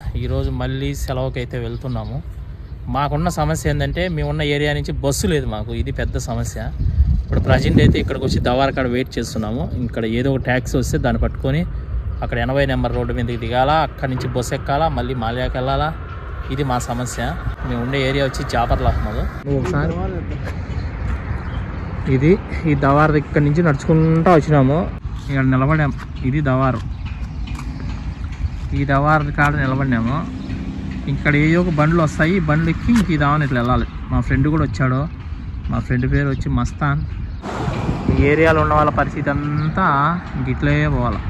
ఈరోజు మళ్ళీ సెలవుకైతే వెళ్తున్నాము. మాకున్న సమస్య ఏంటంటే మేమున్న ఏరియా నుంచి బస్సు లేదు మాకు. ఇది పెద్ద సమస్య. ఇప్పుడు ప్రజెంట్ అయితే ఇక్కడికి వచ్చి దవారకాడ వెయిట్ చేస్తున్నాము. ఇక్కడ ఏదో ఒక ట్యాక్సీ వస్తే దాన్ని పట్టుకొని అక్కడ 80 నెంబర్ రోడ్డు మీదకి దిగాలా, అక్కడి నుంచి బస్సు ఎక్కాలా, మళ్ళీ మాల్యాకి వెళ్ళాలా. ఇది మా సమస్య. మేము ఉండే ఏరియా వచ్చి జాపర్ల అహ్మద్. ఒకసారి ఇది ఈ దవార్ ఇక్కడి నుంచి నడుచుకుంటూ వచ్చినాము. ఇక్కడ నిలబడాము. ఇది దవారు. ఈ దవార్ కాడ నిలబడినాము. ఇక్కడ ఏయో ఒక బండ్లు వస్తాయి. ఈ బండ్లు ఎక్కి ఇంక ఈ దావని ఇట్లా వెళ్ళాలి. మా ఫ్రెండ్ కూడా వచ్చాడు. మా ఫ్రెండ్ పేరు వచ్చి మస్తాన్. ఈ ఏరియాలో ఉన్న వాళ్ళ పరిస్థితి అంతా ఇంక ఇట్లే పోవాలి.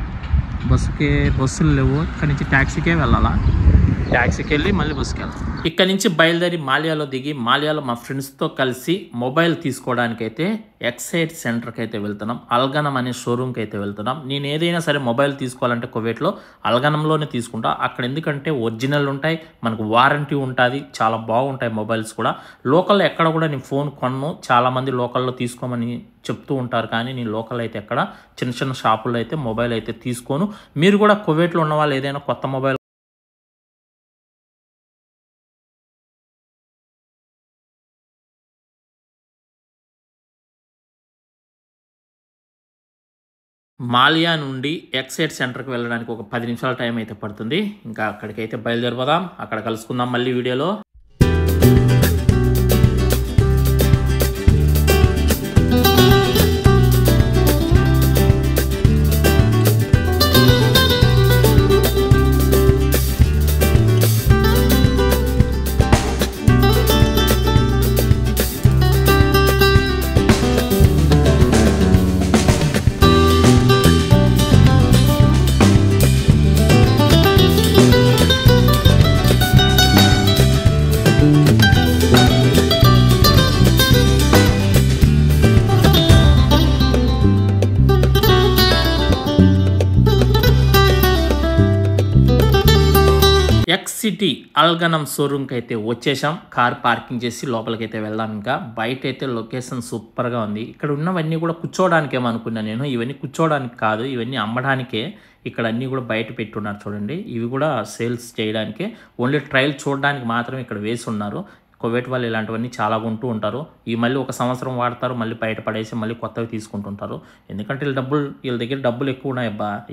బస్సులు లేవు. ఇక్కడ నుంచి ట్యాక్సీకే వెళ్ళాలా. ట్యాక్సీకి వెళ్ళి మళ్ళీ బస్సుకి వెళ్ళాలి. ఇక్కడ నుంచి బయలుదేరి మాల్యాలో దిగి మాల్యాలో మా ఫ్రెండ్స్తో కలిసి మొబైల్ తీసుకోవడానికైతే ఎక్సైట్ సెంటర్కి అయితే వెళ్తున్నాం. అల్గనం అనే షోరూమ్కి అయితే వెళ్తున్నాం. నేను ఏదైనా సరే మొబైల్ తీసుకోవాలంటే కువైట్లో అల్గనంలోనే తీసుకుంటా. అక్కడ ఎందుకంటే ఒరిజినల్ ఉంటాయి, మనకు వారంటీ ఉంటుంది, చాలా బాగుంటాయి మొబైల్స్ కూడా. లోకల్లో ఎక్కడ కూడా నేను ఫోన్ కొన్ను. చాలామంది లోకల్లో తీసుకోమని చెప్తూ ఉంటారు, కానీ నేను లోకల్ అయితే ఎక్కడ చిన్న చిన్న షాపుల్లో అయితే మొబైల్ అయితే తీసుకోను. మీరు కూడా కువైట్లో ఉన్న వాళ్ళు ఏదైనా కొత్త మొబైల్ మాల్యా నుండి ఎక్సైట్ సెంటర్కి వెళ్ళడానికి ఒక 10 నిమిషాల టైం అయితే పడుతుంది. ఇంకా అక్కడికైతే బయలుదేరిపోదాం. అక్కడ కలుసుకుందాం మళ్ళీ వీడియోలో. సిటీ అల్గనం షోరూమ్కి అయితే వచ్చేసాం. కార్ పార్కింగ్ చేసి లోపలికి అయితే వెళ్దాం. ఇంకా బయట అయితే లొకేషన్ సూపర్గా ఉంది. ఇక్కడ ఉన్నవన్నీ కూడా కూర్చోవడానికేమో అనుకున్నా నేను. ఇవన్నీ కూర్చోవడానికి కాదు, ఇవన్నీ అమ్మడానికే. ఇక్కడ అన్నీ కూడా బయట పెట్టున్నారు చూడండి. ఇవి కూడా సేల్స్ చేయడానికే, ఓన్లీ ట్రయల్ చూడడానికి మాత్రం ఇక్కడ వేసి ఉన్నారు. కువైట్ వాళ్ళు ఇలాంటివన్నీ చాలా కొంటూ ఉంటారు. ఈ మళ్ళీ ఒక సంవత్సరం వాడతారు, మళ్ళీ బయట పడేసి మళ్ళీ కొత్తవి తీసుకుంటుంటారు. ఎందుకంటే వీళ్ళ దగ్గర డబ్బులు ఎక్కువ ఉన్నాయి.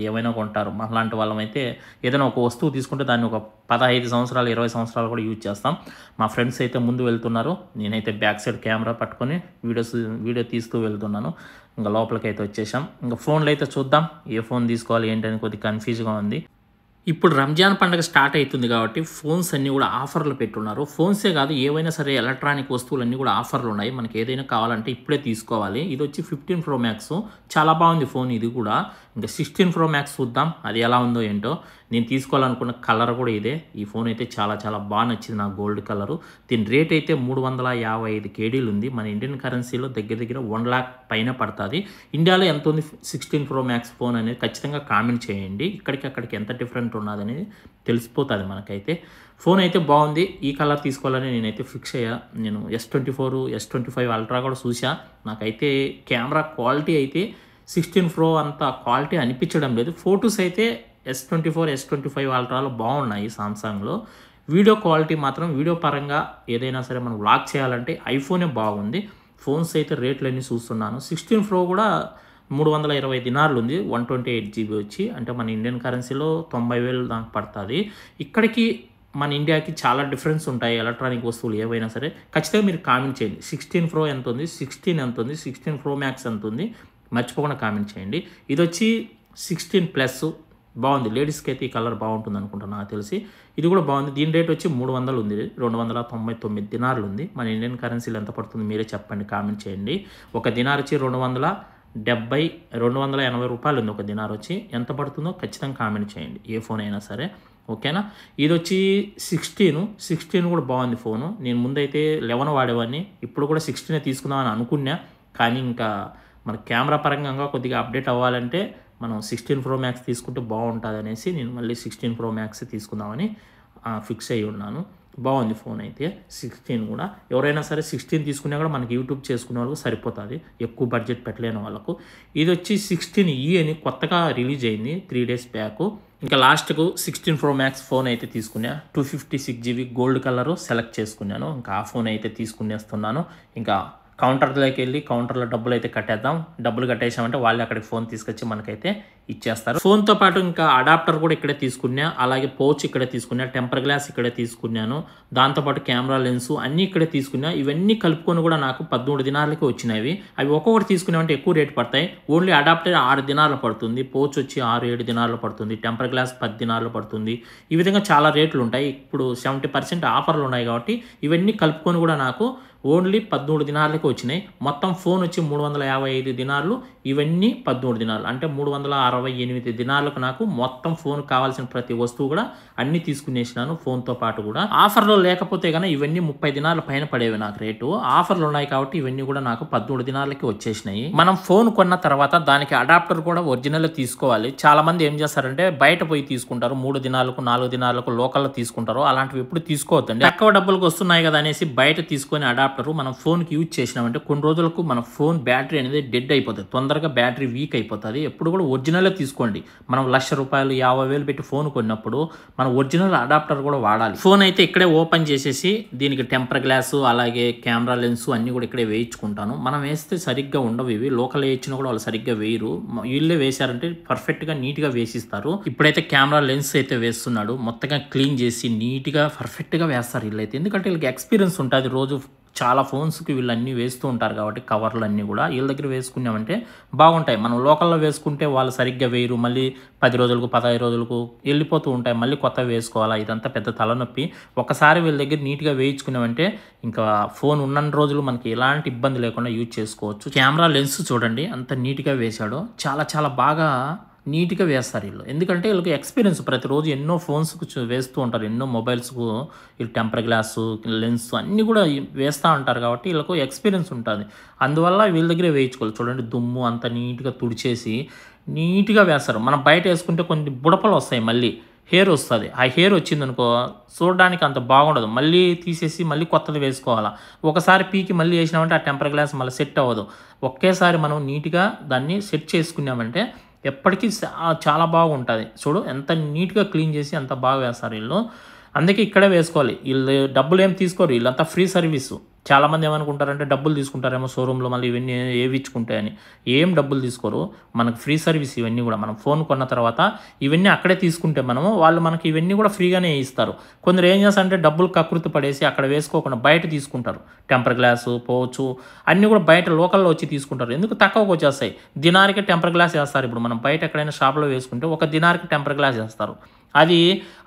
ఏమైనా కొంటారు. అలాంటి వాళ్ళమైతే ఏదైనా ఒక వస్తువు తీసుకుంటే దాన్ని ఒక 15 సంవత్సరాలు 20 సంవత్సరాలు కూడా యూజ్ చేస్తాం. మా ఫ్రెండ్స్ అయితే ముందు వెళ్తున్నారు. నేనైతే బ్యాక్ సైడ్ కెమెరా పట్టుకొని వీడియో తీస్తూ వెళ్తున్నాను. ఇంకా లోపలికి అయితే వచ్చేసాం. ఇంకా ఫోన్లు అయితే చూద్దాం. ఏ ఫోన్ తీసుకోవాలి ఏంటని కొద్దిగా కన్ఫ్యూజ్గా ఉంది. ఇప్పుడు రంజాన్ పండుగ స్టార్ట్ అవుతుంది కాబట్టి ఫోన్స్ అన్నీ కూడా ఆఫర్లు పెట్టున్నారు. ఫోన్సే కాదు, ఏవైనా సరే ఎలక్ట్రానిక్ వస్తువులన్నీ కూడా ఆఫర్లు ఉన్నాయి. మనకి ఏదైనా కావాలంటే ఇప్పుడే తీసుకోవాలి. ఇది వచ్చి 15 Pro Max. చాలా బాగుంది ఫోన్ ఇది కూడా. ఇంకా 16 Pro Max చూద్దాం అది ఎలా ఉందో ఏంటో. నేను తీసుకోవాలనుకున్న కలర్ కూడా ఇదే. ఈ ఫోన్ అయితే చాలా చాలా బాగా నచ్చింది నాకు, గోల్డ్ కలరు. దీని రేట్ అయితే 355 కేడీలు ఉంది. మన ఇండియన్ కరెన్సీలో దగ్గర దగ్గర 1 lakh పైన పడుతుంది. ఇండియాలో ఎంత ఉంది 16 Pro Max ఫోన్ అనేది ఖచ్చితంగా కామెంట్ చేయండి. ఇక్కడికి అక్కడికి ఎంత డిఫరెంట్ ఉన్నదనేది తెలిసిపోతుంది మనకైతే. ఫోన్ అయితే బాగుంది. ఈ కలర్ తీసుకోవాలని నేనైతే ఫిక్స్ అయ్యా. నేను S24 S25 అల్ట్రా కూడా చూసా. నాకైతే కెమెరా క్వాలిటీ అయితే 16 Pro అంత క్వాలిటీ అనిపించడం లేదు. ఫొటోస్ అయితే S24 S25 అల్ట్రాలో బాగున్నాయి సామ్సంగ్లో. వీడియో క్వాలిటీ మాత్రం వీడియో పరంగా ఏదైనా సరే మనం వ్లాగ్ చేయాలంటే ఐఫోనే బాగుంది. ఫోన్స్ అయితే రేట్లు అన్నీ చూస్తున్నాను. 16 Pro కూడా 320 దినార్లు ఉంది. 128 GB వచ్చి, అంటే మన ఇండియన్ కరెన్సీలో 90,000 దాకా పడుతుంది. ఇక్కడికి మన ఇండియాకి చాలా డిఫరెన్స్ ఉంటాయి ఎలక్ట్రానిక్ వస్తువులు ఏవైనా సరే. ఖచ్చితంగా మీరు కామెంట్ చేయండి. 16 Pro ఎంత ఉంది, 16 ఎంత ఉంది, 16 Pro Max ఎంత ఉంది, మర్చిపోకుండా కామెంట్ చేయండి. ఇది వచ్చి 16+ బాగుంది. లేడీస్కి అయితే ఈ కలర్ బాగుంటుంది అనుకుంటాను నాకు తెలిసి. ఇది కూడా బాగుంది. దీని రేట్ వచ్చి 300 ఉంది. 299 దినార్లు ఉంది. మన ఇండియన్ కరెన్సీలో ఎంత పడుతుంది మీరే చెప్పండి, కామెంట్ చేయండి. ఒక దినార్ వచ్చి 280 రూపాయలు ఉంది. ఒక దినార్ వచ్చి ఎంత పడుతుందో ఖచ్చితంగా కామెంట్ చేయండి, ఏ ఫోన్ అయినా సరే. ఓకేనా. ఇది వచ్చి 16 కూడా బాగుంది ఫోను. నేను ముందైతే 11 వాడేవాడిని. ఇప్పుడు కూడా 16 తీసుకుందామని అనుకున్నా, కానీ ఇంకా మన కెమెరా పరంగా కొద్దిగా అప్డేట్ అవ్వాలంటే మనం 16 Pro Max తీసుకుంటే బాగుంటుంది అనేసి నేను మళ్ళీ 16 Pro Max తీసుకుందామని ఫిక్స్ అయ్యి ఉన్నాను. బాగుంది ఫోన్ అయితే. 16 కూడా ఎవరైనా సరే 16 తీసుకున్నా కూడా మనకి యూట్యూబ్ చేసుకునే వాళ్ళకు సరిపోతుంది, ఎక్కువ బడ్జెట్ పెట్టలేని వాళ్ళకు. ఇది వచ్చి 16E అని కొత్తగా రిలీజ్ అయింది 3 days బ్యాక్. ఇంకా లాస్ట్కు 16 Pro Max ఫోన్ అయితే తీసుకున్నా. 256GB గోల్డ్ కలరు సెలెక్ట్ చేసుకున్నాను. ఇంకా ఆ ఫోన్ అయితే తీసుకునేస్తున్నాను. ఇంకా కౌంటర్లోకి వెళ్ళి కౌంటర్లో డబ్బులు అయితే కట్టేద్దాం. డబ్బులు కట్టేసామంటే వాళ్ళు అక్కడికి ఫోన్ తీసుకొచ్చి మనకైతే ఇచ్చేస్తారు. ఫోన్తో పాటు ఇంకా అడాప్టర్ కూడా ఇక్కడే తీసుకున్నా, అలాగే పౌచ్ ఇక్కడే తీసుకున్నా, టెంపర్ గ్లాస్ ఇక్కడే తీసుకున్నాను, దాంతోపాటు కెమెరా లెన్స్ అన్నీ ఇక్కడే తీసుకున్నా. ఇవన్నీ కలుపుకొని కూడా నాకు 13 దినాలకి వచ్చినవి. అవి ఒక్కొక్కటి తీసుకున్నామంటే ఎక్కువ రేటు పడతాయి. ఓన్లీ అడాప్టర్ 6 దినాలు పడుతుంది, పౌచ్ వచ్చి 6-7 దినాలు పడుతుంది, టెంపర్ గ్లాస్ 10 దినాలు పడుతుంది. ఈ విధంగా చాలా రేట్లు ఉంటాయి. ఇప్పుడు 70% ఆఫర్లు ఉన్నాయి కాబట్టి ఇవన్నీ కలుపుకొని కూడా నాకు ఓన్లీ 13 దినాలకి వచ్చినాయి. మొత్తం ఫోన్ వచ్చి 355 దినాలు, ఇవన్నీ 13 దినాలు అంటే 368 దినాలకు నాకు మొత్తం ఫోన్ కావాల్సిన ప్రతి వస్తువు కూడా అన్నీ తీసుకునేసినాను ఫోన్తో పాటు కూడా. ఆఫర్లో లేకపోతే కన్నా ఇవన్నీ 30 దినాల పైన పడేవి నాకు రేటు. ఆఫర్లు ఉన్నాయి కాబట్టి ఇవన్నీ కూడా నాకు 13 దినాలకి వచ్చేసినాయి. మనం ఫోన్ కొన్న తర్వాత దానికి అడాప్టర్ కూడా ఒరిజినల్ తీసుకోవాలి. చాలా మంది ఏం చేస్తారంటే బయట పోయి తీసుకుంటారు, 3 దినాలకు 4 దినాలకు లోకల్లో తీసుకుంటారు. అలాంటివి ఎప్పుడు తీసుకోవద్దండి. తక్కువ డబ్బులకు వస్తున్నాయి కదా అనేసి బయట తీసుకొని అడాప్టర్ మనం ఫోన్కి యూజ్ చేసినామంటే కొన్ని రోజులకు మన ఫోన్ బ్యాటరీ అనేది డెడ్ అయిపోతుంది, తొందరగా బ్యాటరీ వీక్ అయిపోతుంది. ఎప్పుడు కూడా ఒరిజినలే తీసుకోండి. మనం ₹1,00,000 50,000 పెట్టి ఫోన్ కొన్నప్పుడు మనం ఒరిజినల్ అడాప్టర్ కూడా వాడాలి. ఫోన్ అయితే ఇక్కడే ఓపెన్ చేసేసి దీనికి టెంపర్ గ్లాసు అలాగే కెమెరా లెన్స్ అన్నీ కూడా ఇక్కడే వేయించుకుంటాను. మనం వేస్తే సరిగ్గా ఉండవు ఇవి, లోకల్ వేయించినా కూడా వాళ్ళు సరిగ్గా వేయరు. వీళ్ళే వేశారంటే పర్ఫెక్ట్గా నీట్గా వేసిస్తారు. ఇప్పుడైతే కెమెరా లెన్స్ అయితే వేస్తున్నాడు, మొత్తంగా క్లీన్ చేసి నీట్గా పర్ఫెక్ట్గా వేస్తారు వీళ్ళైతే. ఎందుకంటే వీళ్ళకి ఎక్స్పీరియన్స్ ఉంటుంది, రోజు చాలా ఫోన్స్కి వీళ్ళు అన్నీ వేస్తూ ఉంటారు కాబట్టి కవర్లు అన్నీ కూడా వీళ్ళ దగ్గర వేసుకున్నామంటే బాగుంటాయి. మనం లోకల్లో వేసుకుంటే వాళ్ళు సరిగ్గా వేయరు, మళ్ళీ 10 రోజులకు 15 రోజులకు వెళ్ళిపోతూ ఉంటాయి, మళ్ళీ కొత్తవి వేసుకోవాలా, ఇదంతా పెద్ద తలనొప్పి. ఒకసారి వీళ్ళ దగ్గర నీట్గా వేయించుకున్నామంటే ఇంకా ఫోన్ ఉన్న రోజులు మనకి ఎలాంటి ఇబ్బంది లేకుండా యూజ్ చేసుకోవచ్చు. కెమెరా లెన్స్ చూడండి అంత నీట్గా వేశాడో, చాలా చాలా బాగా నీట్గా వేస్తారు వీళ్ళు. ఎందుకంటే వీళ్ళకి ఎక్స్పీరియన్స్, ప్రతిరోజు ఎన్నో ఫోన్స్కు వేస్తూ ఉంటారు, ఎన్నో మొబైల్స్కు వీళ్ళు టెంపర్ గ్లాసు లెన్స్ అన్నీ కూడా వేస్తూ ఉంటారు కాబట్టి వీళ్ళకు ఎక్స్పీరియన్స్ ఉంటుంది. అందువల్ల వీళ్ళ దగ్గరే వేయించుకోవాలి. చూడండి దుమ్ము అంత నీట్గా తుడిచేసి నీట్గా వేస్తారు. మనం బయట వేసుకుంటే కొన్ని బుడపలు వస్తాయి, మళ్ళీ హెయిర్ వస్తుంది. ఆ హెయిర్ వచ్చిందనుకో చూడడానికి అంత బాగుండదు, మళ్ళీ తీసేసి మళ్ళీ కొత్తది వేసుకోవాలా. ఒకసారి పీకి మళ్ళీ వేసినామంటే ఆ టెంపర్ గ్లాస్ మళ్ళీ సెట్ అవ్వదు. ఒకేసారి మనం నీట్గా దాన్ని సెట్ చేసుకున్నామంటే ఎప్పటికీ చాలా బాగుంటుంది. చూడు ఎంత నీట్గా క్లీన్ చేసి అంత బాగా వేస్తారు వీళ్ళు. అందుకే ఇక్కడే వేసుకోవాలి. వీళ్ళు డబ్బులు ఏం తీసుకోరు, వీళ్ళంతా ఫ్రీ సర్వీసు. చాలామంది ఏమనుకుంటారంటే డబ్బులు తీసుకుంటారేమో షోరూంలో మళ్ళీ ఇవన్నీ ఏవి ఇచ్చుకుంటాయని. ఏం డబ్బులు తీసుకోరు, మనకు ఫ్రీ సర్వీస్ ఇవన్నీ కూడా. మనం ఫోన్ కొన్న తర్వాత ఇవన్నీ అక్కడే తీసుకుంటే వాళ్ళు మనకి ఇవన్నీ కూడా ఫ్రీగానే ఇస్తారు. కొందరు ఏం చేస్తారంటే డబ్బులు కకృతి పడేసి అక్కడ వేసుకోకుండా బయట తీసుకుంటారు. టెంపర్ గ్లాసు పౌచు అన్నీ కూడా బయట లోకల్లో వచ్చి తీసుకుంటారు. ఎందుకు తక్కువకు వచ్చేస్తాయి. దినారికి టెంపర్ గ్లాస్ వేస్తారు. ఇప్పుడు మనం బయట ఎక్కడైనా షాప్లో వేసుకుంటే ఒక దినారికి టెంపర్ గ్లాస్ వేస్తారు. అది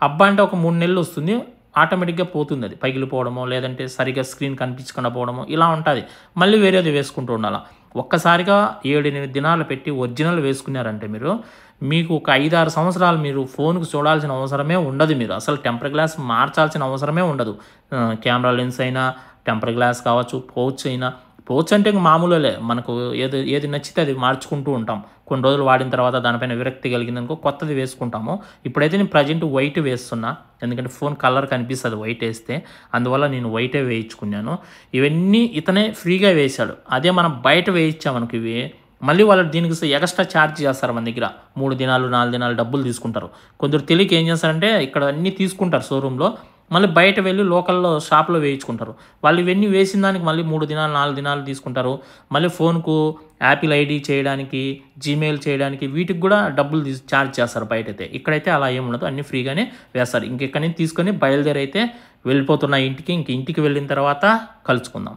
అబ్బా అంటే ఒక 3 నెలలు వస్తుంది, ఆటోమేటిక్గా పోతుంది. అది పగిలిపోవడమో లేదంటే సరిగ్గా స్క్రీన్ కనిపించకుండా పోవడమో ఇలా ఉంటుంది. మళ్ళీ వేరేది వేసుకుంటూ ఉండాలి. ఒక్కసారిగా 7-8 దినాలు పెట్టి ఒరిజినల్ వేసుకున్నారంటే మీకు ఒక 5-6 సంవత్సరాలు మీరు ఫోన్కు చూడాల్సిన అవసరమే ఉండదు. మీరు అసలు టెంపర్ గ్లాస్ మార్చాల్సిన అవసరమే ఉండదు. కెమెరా లెన్స్ అయినా టెంపర్ గ్లాస్ కావచ్చు, పౌచ్ అయినా. పౌచ్ అంటే మామూలులే, మనకు ఏది నచ్చితే అది మార్చుకుంటూ ఉంటాం. కొన్ని రోజులు వాడిన తర్వాత దానిపైన విరక్తి కలిగిందనుకో కొత్తది వేసుకుంటాము. ఇప్పుడైతే నేను ప్రజెంట్ వైట్ వేస్తున్నా, ఎందుకంటే ఫోన్ కలర్ కనిపిస్తుంది వైట్ వేస్తే, అందువల్ల నేను వైటే వేయించుకున్నాను. ఇవన్నీ ఇతనే ఫ్రీగా వేశాడు. అదే మనం బయట వేయించామనుకో ఇవి మళ్ళీ వాళ్ళు దీనికి ఎక్స్ట్రా ఛార్జ్ చేస్తారు. మన దగ్గర 3 దినాలు 4 దినాలు డబ్బులు తీసుకుంటారు. కొందరు తెలియక ఏం చేస్తారంటే ఇక్కడ అన్నీ తీసుకుంటారు షోరూంలో, మళ్ళీ బయట వెళ్ళి లోకల్లో షాప్లో వేయించుకుంటారు. వాళ్ళు ఇవన్నీ వేసిన దానికి మళ్ళీ 3 దినాలు 4 దినాలు తీసుకుంటారు. మళ్ళీ ఫోన్కు యాపిల్ ఐడి చేయడానికి, జీమెయిల్ చేయడానికి వీటికి కూడా డబ్బులు ఛార్జ్ చేస్తారు బయటైతే. ఇక్కడైతే అలా ఏముండదు, అన్నీ ఫ్రీగానే వేస్తారు. ఇంకెక్కడి నుంచి తీసుకొని బయలుదేరైతే వెళ్ళిపోతున్న ఇంటికి. ఇంటికి వెళ్ళిన తర్వాత కలుసుకుందాం.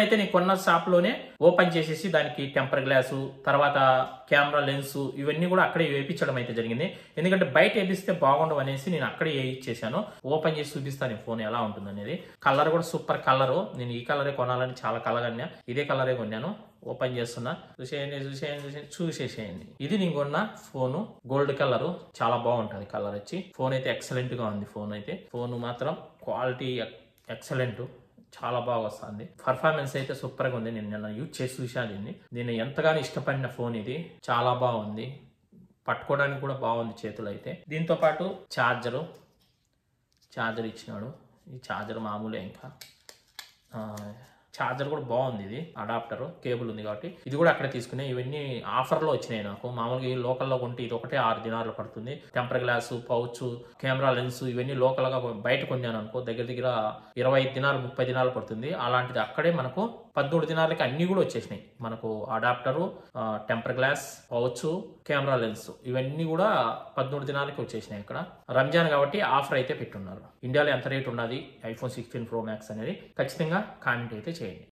అయితే నేను కొన్న షాప్లోనే ఓపెన్ చేసేసి దానికి టెంపర్ గ్లాసు, తర్వాత కెమెరా లెన్స్ ఇవన్నీ కూడా అక్కడే వేయించడం అయితే జరిగింది. ఎందుకంటే బయట వేపిస్తే బాగుండవు అనేసి నేను అక్కడే వేయించేసాను. ఓపెన్ చేసి చూపిస్తాను ఈ ఫోన్ ఎలా ఉంటుంది అనేది. కలర్ కూడా సూపర్ కలరు. నేను ఈ కలరే కొనాలని చాలా కలగన్నా, ఇదే కలరే కొన్నాను. ఓపెన్ చేస్తున్నా, చూసేసేయండి. ఇది నేను కొన్న ఫోను, గోల్డ్ కలర్, చాలా బాగుంటది కలర్ వచ్చి. ఫోన్ అయితే ఎక్సలెంట్ గా ఉంది. ఫోన్ మాత్రం క్వాలిటీ ఎక్సలెంట్, చాలా బాగా వస్తుంది. పర్ఫార్మెన్స్ అయితే సూపర్ గా ఉంది. నేను నిన్న యూజ్ చేసి చూసాను దీన్ని ఎంతగానో ఇష్టపడిన ఫోన్ ఇది. చాలా బాగుంది, పట్టుకోవడానికి కూడా బాగుంది చేతులు అయితే. దీంతో పాటు ఛార్జర్ ఇచ్చినాడు. ఈ ఛార్జర్ మామూలే, ఇంకా ఛార్జర్ కూడా బాగుంది. ఇది అడాప్టర్ కేబుల్ ఉంది కాబట్టి ఇది కూడా అక్కడే తీసుకున్నాయి. ఇవన్నీ ఆఫర్లో వచ్చినాయి నాకు. మామూలుగా ఈ లోకల్లో కొంటే ఇది ఒకటే 6 దినాలు పడుతుంది. Temper glass, pouch, camera lens ఇవన్నీ లోకల్గా బయట కొన్నాను అనుకో దగ్గర 25 దినాలు 30 దినాలు పడుతుంది. అలాంటిది అక్కడే మనకు 13 దినాలకి అన్ని కూడా వచ్చేసినాయి. మనకు adapter, temper glass, pouch, camera lens ఇవన్నీ కూడా 13 దినాలకి వచ్చేసినాయి. ఇక్కడ రంజాన్ కాబట్టి ఆఫర్ అయితే పెట్టున్నారు. ఇండియాలో ఎంత రేట్ ఉన్నది ఐఫోన్ 16 Pro Max అనేది ఖచ్చితంగా కామెంట్ అయితే చేయండి.